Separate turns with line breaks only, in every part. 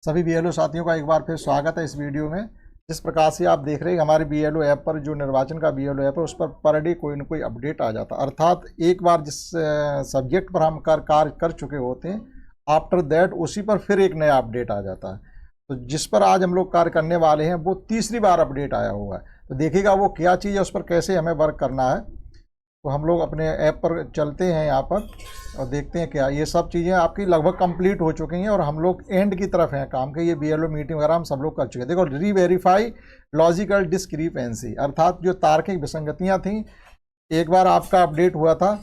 सभी बीएलओ साथियों का एक बार फिर स्वागत है इस वीडियो में। जिस प्रकार से आप देख रहे हैं हमारे बीएलओ ऐप पर, जो निर्वाचन का बीएलओ ऐप है, उस पर डे कोई ना कोई अपडेट आ जाता है। अर्थात एक बार जिस सब्जेक्ट पर हम कार्य कर चुके होते हैं, आफ्टर दैट उसी पर फिर एक नया अपडेट आ जाता है। तो जिस पर आज हम लोग कार्य करने वाले हैं वो तीसरी बार अपडेट आया हुआ है। तो देखिएगा वो क्या चीज़ है, उस पर कैसे हमें वर्क करना है। तो हम लोग अपने ऐप पर चलते हैं यहाँ पर और देखते हैं क्या ये सब चीज़ें आपकी लगभग कंप्लीट हो चुकी हैं और हम लोग एंड की तरफ हैं काम के। ये बीएलओ मीटिंग वगैरह हम सब लोग कर चुके हैं। देखो, रीवेरीफाई लॉजिकल डिस्क्रिपेंसी, अर्थात जो तार्किक विसंगतियाँ थीं, एक बार आपका अपडेट हुआ था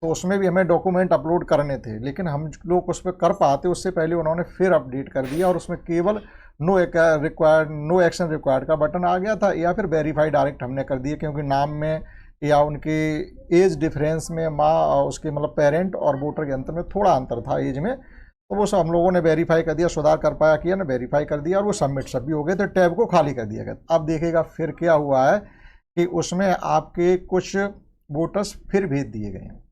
तो उसमें भी हमें डॉक्यूमेंट अपलोड करने थे, लेकिन हम लोग उस पर कर पाते उससे पहले उन्होंने फिर अपडेट कर दिया और उसमें केवल नो एक्शन रिक्वायर्ड का बटन आ गया था, या फिर वेरीफाई डायरेक्ट हमने कर दिया क्योंकि नाम में या उनके एज डिफरेंस में माँ और उसके मतलब पेरेंट और वोटर के अंतर में थोड़ा अंतर था एज में। तो वो सब हम लोगों ने वेरीफाई कर दिया, सुधार कर पाया किया ना, वेरीफाई कर दिया और वो सबमिट सब भी हो गए। तो टैब को खाली कर दिया गया। अब देखेगा फिर क्या हुआ है कि उसमें आपके कुछ वोटर्स फिर भेज दिए गए हैं।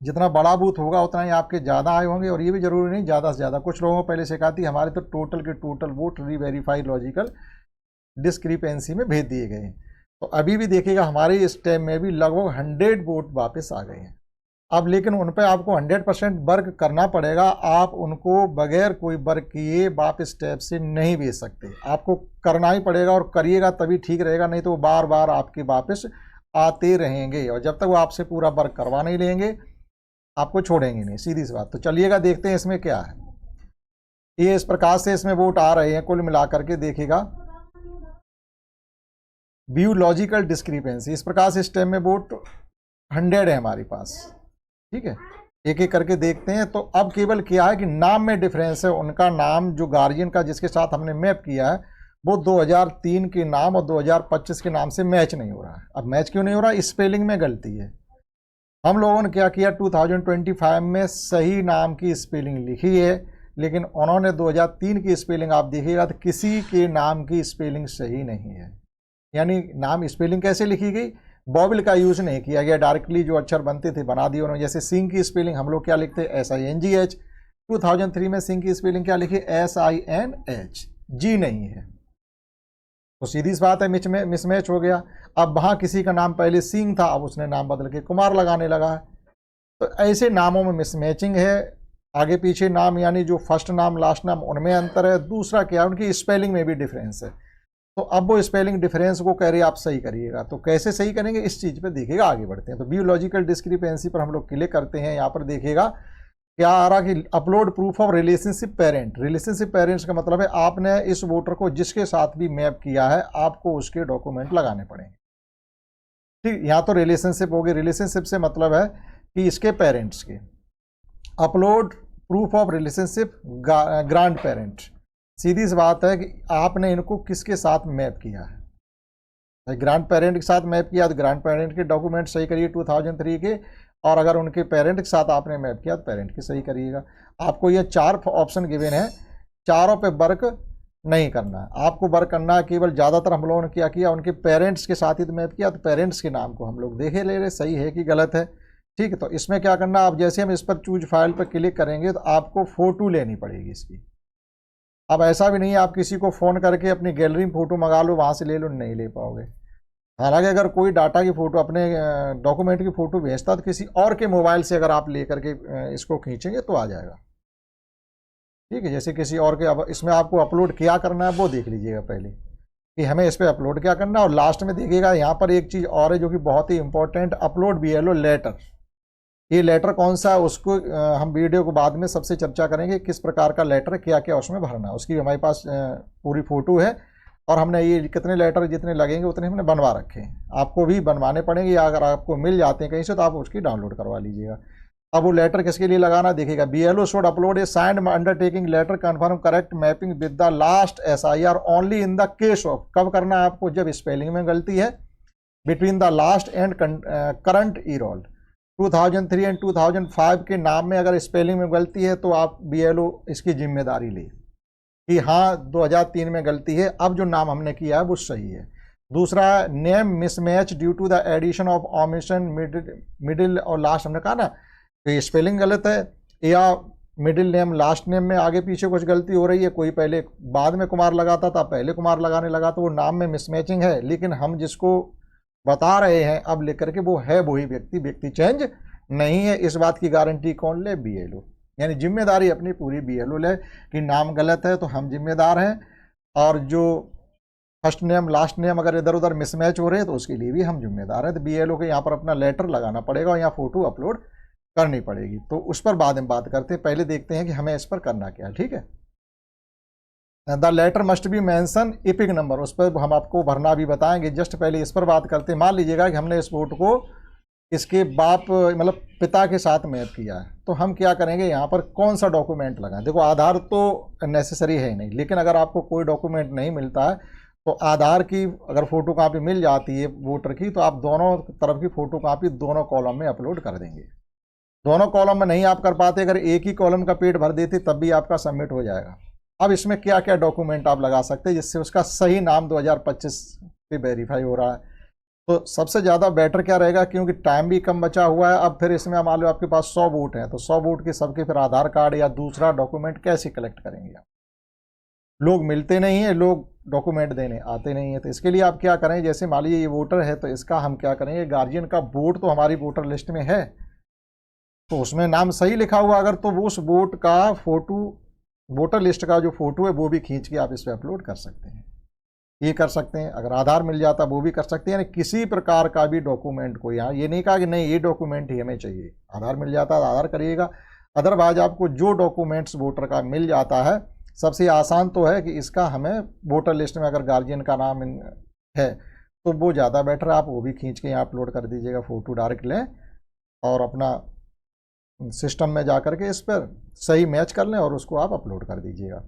जितना बड़ा बूथ होगा उतना ही आपके ज़्यादा आए होंगे, और ये भी जरूरी नहीं ज़्यादा से ज़्यादा। कुछ लोगों को पहले शिकायत थी हमारे तो टोटल के total vote reverify logical discrepancy में भेज दिए गए हैं। तो अभी भी देखिएगा हमारे इस टाइम में भी लगभग 100 वोट वापस आ गए हैं। अब लेकिन उन पर आपको 100% वर्क करना पड़ेगा। आप उनको बगैर कोई वर्क किए वापस टैब से नहीं भेज सकते, आपको करना ही पड़ेगा और करिएगा तभी ठीक रहेगा, नहीं तो वो बार बार आपके वापस आते रहेंगे और जब तक वो आपसे पूरा वर्क करवा नहीं लेंगे आपको छोड़ेंगे नहीं, सीधी सी बात। तो चलिएगा देखते हैं इसमें क्या है। ये इस प्रकार से इसमें वोट आ रहे हैं कुल मिलाकर के। देखिएगा व्यू लॉजिकल डिस्क्रिपेंसी, इस प्रकार से इस टाइम में वोट 100 है हमारे पास। ठीक है, एक एक करके देखते हैं। तो अब केवल क्या है कि नाम में डिफरेंस है। उनका नाम जो गार्जियन का जिसके साथ हमने मैप किया है वो 2003 के नाम और 2025 के नाम से मैच नहीं हो रहा है। अब मैच क्यों नहीं हो रहा है? स्पेलिंग में गलती है। हम लोगों ने क्या किया, 2025 में सही नाम की स्पेलिंग लिखी है, लेकिन उन्होंने 2003 की स्पेलिंग आप देखिएगा तो किसी के नाम की स्पेलिंग सही नहीं है। यानी नाम स्पेलिंग कैसे लिखी गई, बॉबिल का यूज नहीं किया गया, डायरेक्टली जो अक्षर बनते थे बना दिए उन्होंने। जैसे सिंह की स्पेलिंग हम लोग क्या लिखते हैं, SINGH। 2003 में सिंह की स्पेलिंग क्या लिखी, SINH, जी नहीं है। तो सीधी सी बात है मिसमैच हो गया। अब वहाँ किसी का नाम पहले सिंह था, अब उसने नाम बदल के कुमार लगाने लगा है। तो ऐसे नामों में मिसमैचिंग है। आगे पीछे नाम यानी जो फर्स्ट नाम लास्ट नाम उनमें अंतर है। दूसरा क्या है, उनकी स्पेलिंग में भी डिफरेंस है। तो अब वो स्पेलिंग डिफरेंस को कह रही है आप सही करिएगा। तो कैसे सही करेंगे इस चीज़ पे देखिएगा, आगे बढ़ते हैं। तो बियोलॉजिकल डिस्क्रिपेंसी पर हम लोग क्लिक करते हैं। यहाँ पर देखिएगा क्या आ रहा कि upload proof of relationship parent. Relationship parents का मतलब है आपने इस वोटर को जिसके साथ भी मैप किया है आपको उसके डॉक्यूमेंट लगाने पड़ेंगे। ठीक, यहाँ तो रिलेशनशिप हो गई। रिलेशनशिप से मतलब है कि इसके पेरेंट्स के। Upload proof of relationship grandparent, सीधी सी बात है कि आपने इनको किसके साथ मैप किया है। ग्रैंड पेरेंट के साथ मैप किया तो ग्रैंड पेरेंट के डॉक्यूमेंट सही करिए 2003 के, और अगर उनके पेरेंट के साथ आपने मैप किया तो पेरेंट की सही करिएगा। आपको ये 4 ऑप्शन गिवन है, चारों पे वर्क नहीं करना है। आपको वर्क करना है केवल, ज़्यादातर हम लोगों ने क्या किया, उनके पेरेंट्स के साथ ही तो मैप किया, तो पेरेंट्स के नाम को हम लोग देखे ले रहे सही है कि गलत है। ठीक है, तो इसमें क्या करना, आप जैसे हम इस पर चूज फाइल पर क्लिक करेंगे तो आपको फ़ोटो लेनी पड़ेगी इसकी। अब ऐसा भी नहीं है आप किसी को फ़ोन करके अपनी गैलरी में फ़ोटो मंगा लो वहाँ से ले लो, नहीं ले पाओगे। हालांकि अगर कोई डाटा की फ़ोटो, अपने डॉक्यूमेंट की फ़ोटो भेजता तो किसी और के मोबाइल से अगर आप ले करके इसको खींचेंगे तो आ जाएगा। ठीक है, जैसे किसी और के। अब इसमें आपको अपलोड क्या करना है वो देख लीजिएगा पहले कि हमें इस पर अपलोड क्या करना है। और लास्ट में देखिएगा यहाँ पर एक चीज़ और है जो कि बहुत ही इंपॉर्टेंट, अपलोड BLO लेटर। ये लेटर कौन सा है उसको हम वीडियो को बाद में सबसे चर्चा करेंगे, किस प्रकार का लेटर क्या क्या उसमें भरना है। उसकी हमारे पास पूरी फ़ोटो है और हमने ये कितने लेटर जितने लगेंगे उतने हमने बनवा रखे हैं। आपको भी बनवाने पड़ेंगे, या अगर आपको मिल जाते हैं कहीं से तो आप उसकी डाउनलोड करवा लीजिएगा। अब वो लेटर किसके लिए लगाना देखिएगा, BLO should upload a signed undertaking letter confirm correct mapping with the last SIR only in the case of. कब करना है आपको, जब स्पेलिंग में गलती है between the last and current year old. 2003 and 2005 के नाम में अगर स्पेलिंग में गलती है तो आप BLO इसकी जिम्मेदारी ले कि हाँ 2003 में गलती है, अब जो नाम हमने किया है वो सही है। दूसरा, name mismatch due to the addition of omission middle और लास्ट, हमने कहा ना कि स्पेलिंग गलत है या मिडिल नेम लास्ट नेम में आगे पीछे कुछ गलती हो रही है, कोई पहले बाद में कुमार लगाता था, पहले कुमार लगाने लगा, तो वो नाम में मिसमैचिंग है। लेकिन हम जिसको बता रहे हैं अब लेकर के वो है वही व्यक्ति, व्यक्ति चेंज नहीं है। इस बात की गारंटी कौन ले? BLO, यानी जिम्मेदारी अपनी पूरी BLO ले कि नाम गलत है तो हम जिम्मेदार हैं, और जो फर्स्ट नेम लास्ट नेम अगर इधर उधर मिसमैच हो रहे हैं तो उसके लिए भी हम जिम्मेदार हैं। तो BLO के यहाँ पर अपना लेटर लगाना पड़ेगा और यहाँ फ़ोटो अपलोड करनी पड़ेगी। तो उस पर बाद में बात करते हैं, पहले देखते हैं कि हमें इस पर करना क्या है। ठीक है, the letter must be mention EPIC number, उस पर हम आपको भरना भी बताएंगे। जस्ट पहले इस पर बात करते हैं। मान लीजिएगा कि हमने इस वोट को इसके बाप मतलब पिता के साथ मैप किया है, तो हम क्या करेंगे, यहाँ पर कौन सा डॉक्यूमेंट लगाएं। देखो आधार तो नेसेसरी है नहीं, लेकिन अगर आपको कोई डॉक्यूमेंट नहीं मिलता है तो आधार की अगर फ़ोटो कापी मिल जाती है वोटर की, तो आप दोनों तरफ की फ़ोटो कापी दोनों कॉलम में अपलोड कर देंगे। दोनों कॉलम में नहीं आप कर पाते, अगर एक ही कॉलम का पेज भर देते तब भी आपका सबमिट हो जाएगा। अब इसमें क्या क्या डॉक्यूमेंट आप लगा सकते हैं जिससे उसका सही नाम 2025 पे वेरीफाई हो रहा है। तो सबसे ज़्यादा बेटर क्या रहेगा, क्योंकि टाइम भी कम बचा हुआ है। अब फिर इसमें मान लो आपके पास 100 वोट हैं, तो 100 वोट के सबके फिर आधार कार्ड या दूसरा डॉक्यूमेंट कैसे कलेक्ट करेंगे आप? लोग मिलते नहीं हैं, लोग डॉक्यूमेंट देने आते नहीं हैं। तो इसके लिए आप क्या करें, जैसे मान लीजिए ये वोटर है तो इसका हम क्या करेंगे, गार्जियन का वोट तो हमारी वोटर लिस्ट में है तो उसमें नाम सही लिखा हुआ अगर, तो वो उस वोट का फोटो, वोटर लिस्ट का जो फोटो है वो भी खींच के आप इस पर अपलोड कर सकते हैं। ये कर सकते हैं। अगर आधार मिल जाता वो भी कर सकते हैं। यानी किसी प्रकार का भी डॉक्यूमेंट को, यहाँ ये नहीं कहा कि नहीं ये डॉक्यूमेंट ही हमें चाहिए, आधार मिल जाता है आधार करिएगा। अदरवाइज आपको जो डॉक्यूमेंट्स वोटर का मिल जाता है, सबसे आसान तो है कि इसका हमें वोटर लिस्ट में अगर गार्जियन का नाम है तो वो ज़्यादा बेटर है। आप वो भी खींच के यहाँ अपलोड कर दीजिएगा, फ़ोटो डायरेक्ट लें और अपना सिस्टम में जा कर के इस पर सही मैच कर लें और उसको आप अपलोड कर दीजिएगा।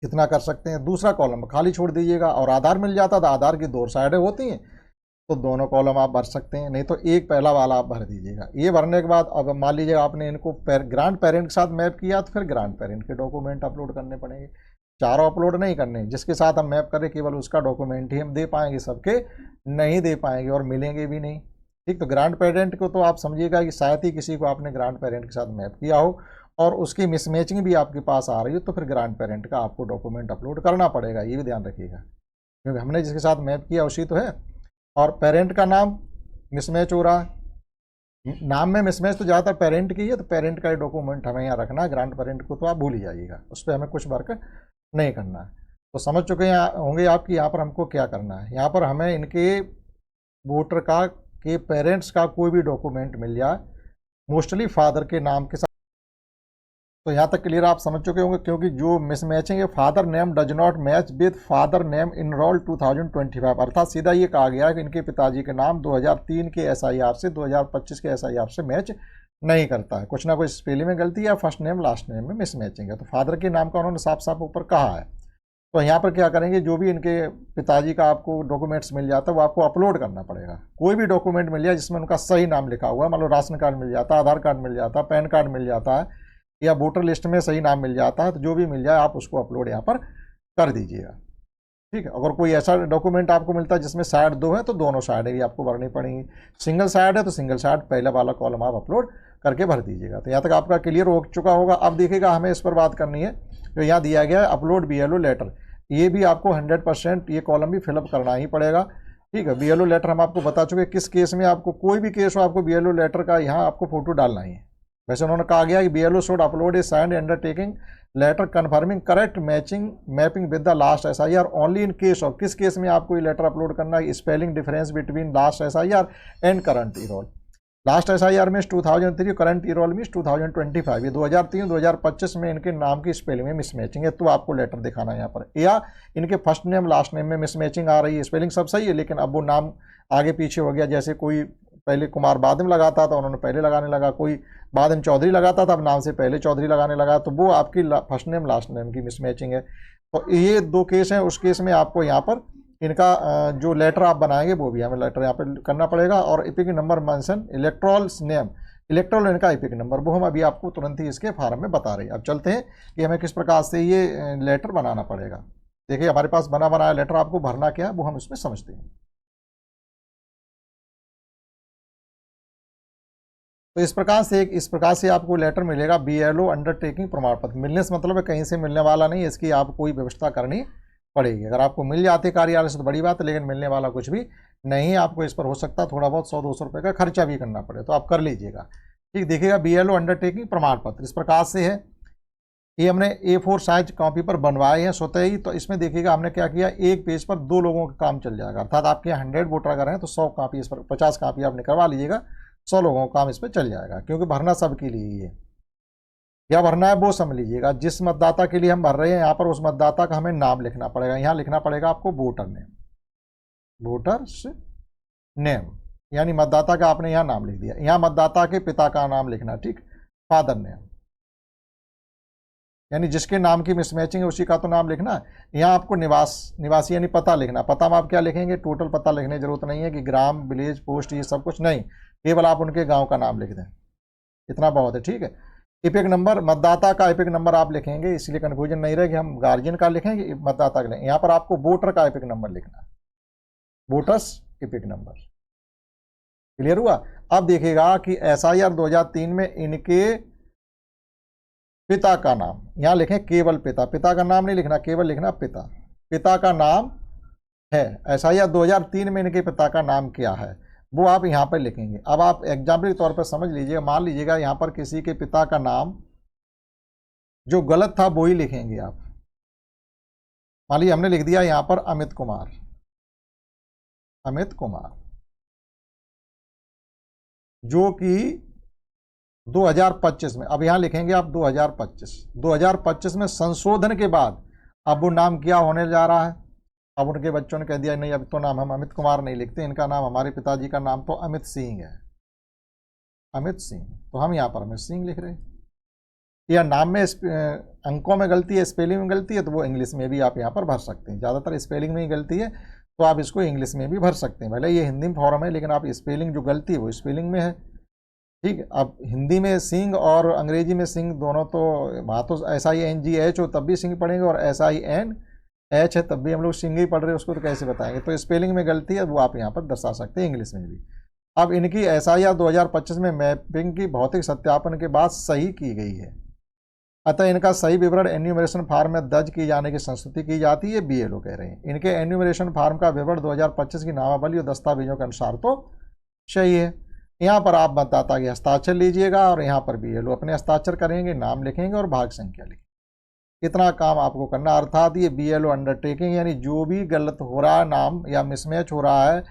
इतना कर सकते हैं। दूसरा कॉलम खाली छोड़ दीजिएगा। और आधार मिल जाता तो आधार की 2 साइडें होती हैं तो दोनों कॉलम आप भर सकते हैं, नहीं तो एक पहला वाला आप भर दीजिएगा। ये भरने के बाद अब मान लीजिएगा आपने इनको ग्रांड पेरेंट के साथ मैप किया तो फिर ग्रांड पेरेंट के डॉक्यूमेंट अपलोड करने पड़ेंगे। चारों अपलोड नहीं करने, जिसके साथ हम मैप करें केवल उसका डॉक्यूमेंट ही हम दे पाएंगे, सबके नहीं दे पाएंगे और मिलेंगे भी नहीं। ठीक, तो ग्रांड पेरेंट को तो आप समझिएगा कि शायद ही किसी को आपने ग्रांड पेरेंट के साथ मैप किया हो और उसकी मिसमैचिंग भी आपके पास आ रही हो, तो फिर ग्रांड पेरेंट का आपको डॉक्यूमेंट अपलोड करना पड़ेगा। ये भी ध्यान रखिएगा, क्योंकि हमने जिसके साथ मैप किया उसी तो है। और पेरेंट का नाम मिसमैच हो रहा है, नाम में मिसमैच तो ज़्यादातर पेरेंट की है, तो पेरेंट का डॉक्यूमेंट हमें यहाँ रखना है। ग्रांड पेरेंट को तो आप भूल ही जाइएगा, उस पर हमें कुछ वर्क नहीं करना है। तो समझ चुके हैं होंगे आप कि यहाँ पर हमको क्या करना है। यहाँ पर हमें इनके वोटर का के पेरेंट्स का कोई भी डॉक्यूमेंट मिल जाए, मोस्टली फादर के नाम के साथ। तो यहाँ तक क्लियर आप समझ चुके होंगे, क्योंकि जो मिसमैचिंग है, father name does not match with father name enrol 2025, अर्थात सीधा ये कहा गया है कि इनके पिताजी के नाम 2003 के SIR से 2025 के SIR से मैच नहीं करता है। कुछ ना कुछ स्पेलिंग में गलती है, फर्स्ट नेम लास्ट नेम में मिसमैचिंग है। तो फादर के नाम का उन्होंने साफ साफ ऊपर कहा है। तो यहाँ पर क्या करेंगे, जो भी इनके पिताजी का आपको डॉक्यूमेंट्स मिल जाता है वो आपको अपलोड करना पड़ेगा। कोई भी डॉक्यूमेंट मिल जाए जिसमें उनका सही नाम लिखा हुआ है, मान लो राशन कार्ड मिल जाता है, आधार कार्ड मिल जाता है, पैन कार्ड मिल जाता है या वोटर लिस्ट में सही नाम मिल जाता है, तो जो भी मिल जाए आप उसको अपलोड यहाँ पर कर दीजिएगा। ठीक है, अगर कोई ऐसा डॉक्यूमेंट आपको मिलता है जिसमें साइड 2 है तो दोनों साइडें भी आपको भरनी पड़ेंगी। सिंगल साइड है तो सिंगल साइड पहला वाला कॉलम आप अपलोड करके भर दीजिएगा। तो यहाँ तक आपका क्लियर हो चुका होगा। अब देखिएगा हमें इस पर बात करनी है जो यहाँ दिया गया है, अपलोड BLO लेटर। ये भी आपको 100% ये कॉलम भी फिलअप करना ही पड़ेगा। ठीक है, BLO लेटर हम आपको बता चुके, किस केस में आपको कोई भी केस हो आपको BLO लेटर का यहाँ आपको फोटो डालना ही है। वैसे उन्होंने कहा गया कि BLO should upload a signed undertaking letter confirming correct mapping with the last SIR only in case of, किस केस में आपको ये लेटर अपलोड करना है, spelling difference between last SIR and current e roll. Last SIR means 2003, current e roll means 2025। ये 2003-2025 में इनके नाम की स्पेलिंग में मिसमैचिंग है तो आपको लेटर दिखाना है यहाँ पर। या इनके फर्स्ट नेम लास्ट नेम में मिसमैचिंग आ रही है, स्पेलिंग सब सही है लेकिन अब वो नाम आगे पीछे हो गया। जैसे कोई पहले कुमार बाद में लगाता था, उन्होंने पहले लगाने लगा, कोई बाद में चौधरी लगाता था, अब नाम से पहले चौधरी लगाने लगा, तो वो आपकी फर्स्ट नेम लास्ट नेम की मिसमैचिंग है। तो ये 2 केस हैं। उस केस में आपको यहाँ पर इनका जो लेटर आप बनाएंगे वो भी हमें लेटर यहाँ पर करना पड़ेगा। और EPIC number mention electoral name, electoral इनका इपिक नंबर, वो हम अभी आपको तुरंत ही इसके फॉर्म में बता रहे हैं। अब चलते हैं कि हमें किस प्रकार से ये लेटर बनाना पड़ेगा। देखिए हमारे पास बना बनाया लेटर, आपको भरना क्या है वो हम इसमें समझते हैं। तो इस प्रकार से आपको लेटर मिलेगा BLO अंडरटेकिंग प्रमाण पत्र। मिलने से मतलब है कहीं से मिलने वाला नहीं, इसकी आपको कोई व्यवस्था करनी पड़ेगी। अगर आपको मिल जाती कार्यालय से तो बड़ी बात है, लेकिन मिलने वाला कुछ भी नहीं। आपको इस पर हो सकता है थोड़ा बहुत 100-200 रुपये का खर्चा भी करना पड़े, तो आप कर लीजिएगा। ठीक, देखिएगा BLO अंडरटेकिंग प्रमाण पत्र इस प्रकार से है। ये हमने A4 साइज कॉपी पर बनवाए हैं स्वतः ही। तो इसमें देखिएगा हमने क्या किया, एक पेज पर 2 लोगों का काम चल जाएगा। अर्थात आपके यहाँ 100 वोटर अगर हैं तो 100 कापी इस पर, 50 कापी आप निकलवा लीजिएगा, 100 लोगों का काम इस पर चल जाएगा। क्योंकि भरना सबके लिए ही है, क्या भरना है वो समझ लीजिएगा। जिस मतदाता के लिए हम भर रहे हैं यहाँ पर, उस मतदाता का हमें नाम लिखना पड़ेगा। यहाँ लिखना पड़ेगा आपको वोटर नेम, वोटर्स नेम, यानी मतदाता का आपने यहाँ नाम लिख दिया। यहाँ मतदाता के पिता का नाम लिखना, ठीक, फादर नेम, यानी जिसके नाम की मिसमैचिंग है उसी का तो नाम लिखना। यहाँ आपको निवासी यानी पता लिखना। पता में आप क्या लिखेंगे, टोटल पता लिखने की जरूरत नहीं है कि ग्राम, विलेज, पोस्ट, ये सब कुछ नहीं, केवल आप उनके गांव का नाम लिख दें, इतना बहुत है। ठीक है, इपिक नंबर, मतदाता का इपिक नंबर आप लिखेंगे, इसलिए कन्फ्यूजन नहीं रहे कि हम गार्जियन का लिखेंगे मतदाता का लिखेंगे। यहाँ पर आपको वोटर का इपिक नंबर लिखना, वोटर्स इपिक नंबर। क्लियर हुआ। अब देखिएगा कि SIR 2003 में इनके पिता का नाम यहां लिखें, केवल पिता, पिता का नाम नहीं लिखना, केवल लिखना पिता, पिता का नाम है। SIR 2003 में इनके पिता का नाम क्या है वो आप यहां पर लिखेंगे। अब आप एग्जाम्पल के तौर पर समझ लीजिएगा, मान लीजिएगा यहां पर किसी के पिता का नाम जो गलत था वो ही लिखेंगे आप। मान लीजिए हमने लिख दिया यहां पर अमित कुमार, अमित कुमार, जो कि 2025 में, अब यहां लिखेंगे आप 2025 में संशोधन के बाद अब वो नाम क्या होने जा रहा है। अब उनके बच्चों ने कह दिया नहीं, अब तो नाम हम अमित कुमार नहीं लिखते, इनका नाम, हमारे पिताजी का नाम तो अमित सिंह है, अमित सिंह, तो हम यहाँ पर अमित सिंह लिख रहे हैं। या नाम में अंकों में गलती है, स्पेलिंग में गलती है, तो वो इंग्लिश में भी आप यहाँ पर भर सकते हैं। ज़्यादातर स्पेलिंग में ही गलती है तो आप इसको इंग्लिश में भी भर सकते हैं। भले ये हिंदी में फॉर्म है, लेकिन आप स्पेलिंग जो गलती है वो स्पेलिंग में है। ठीक है, अब हिंदी में सिंह और अंग्रेजी में सिंह दोनों, तो वहाँ तो SINGH हो तब भी सिंह पढ़ेंगे, और SINH है तब भी हम लोग सिंह ही पढ़ रहे हैं, उसको तो कैसे बताएंगे। तो स्पेलिंग में गलती है वो आप यहाँ पर दर्शा सकते हैं इंग्लिश में भी। अब इनकी SIR 2025 में मैपिंग की भौतिक सत्यापन के बाद सही की गई है, अतः इनका सही विवरण एन्यूमरेशन फार्म में दर्ज की जाने की संस्तुति की जाती है, BLO कह रहे हैं। इनके एन्यूमरेशन फार्म का विवरण 2025 की नामावली और दस्तावेजों के अनुसार तो सही है। यहाँ पर आप मतदाता के हस्ताक्षर लीजिएगा और यहाँ पर BLO अपने हस्ताक्षर करेंगे, नाम लिखेंगे और भाग संख्या लिखेंगे। इतना काम आपको करना। अर्थात ये BLO अंडरटेकिंग, यानी जो भी गलत हो रहा है, नाम या मिसमैच हो रहा है,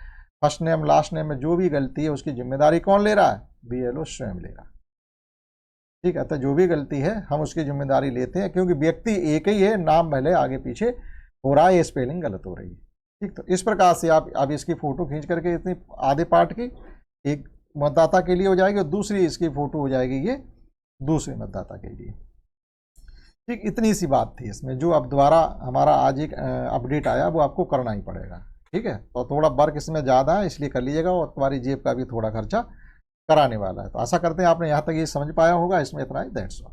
फर्स्ट नेम लास्ट नेम में जो भी गलती है उसकी जिम्मेदारी कौन ले रहा है, BLO स्वयं ले रहा है। ठीक है, तो जो भी गलती है हम उसकी जिम्मेदारी लेते हैं, क्योंकि व्यक्ति एक ही है, नाम भले आगे पीछे हो रहा है, स्पेलिंग गलत हो रही है। ठीक, तो इस प्रकार से आप अब इसकी फ़ोटो खींच करके, इतनी आधे पार्ट की एक मतदाता के लिए हो जाएगी और दूसरी इसकी फ़ोटो हो जाएगी ये दूसरे मतदाता के लिए। ठीक, इतनी सी बात थी इसमें, जो अब दोबारा हमारा आज एक अपडेट आया वो आपको करना ही पड़ेगा। ठीक है, तो थोड़ा वर्क इसमें ज़्यादा है इसलिए कर लीजिएगा, और तुम्हारी जेब का भी थोड़ा खर्चा कराने वाला है। तो आशा करते हैं आपने यहाँ तक ये समझ पाया होगा। इसमें इतना ही, दैट्स ऑल।